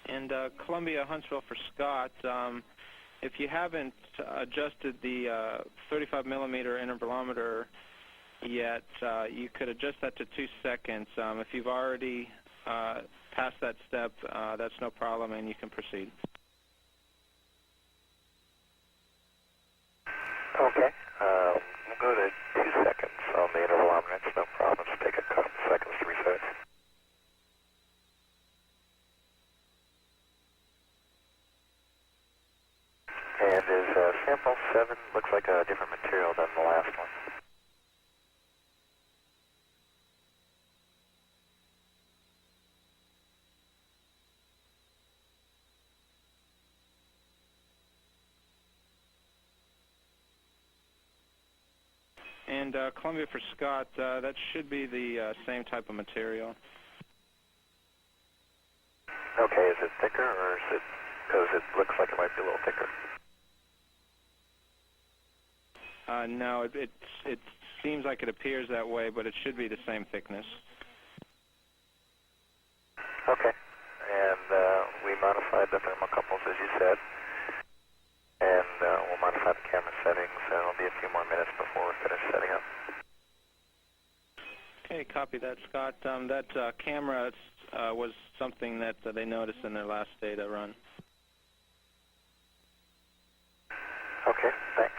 And Columbia, Huntsville for Scott. If you haven't adjusted the 35 millimeter intervalometer yet, you could adjust that to 2 seconds. If you've already passed that step, that's no problem, and you can proceed. Okay. We'll go to 2 seconds on the intervalometer. It's no problem. Just take a couple seconds to reset. And is sample 7 looks like a different material than the last one? And Columbia for Scott, that should be the same type of material. Okay, is it thicker, or is it, because it looks like it might be a little thicker? No, it seems like it appears that way, but it should be the same thickness. Okay, and we modified the thermocouples as you said, and we'll modify the camera settings, and it'll be a few more minutes before we're finished setting up. Okay, copy that, Scott. That camera was something that they noticed in their last data run. Okay, thanks.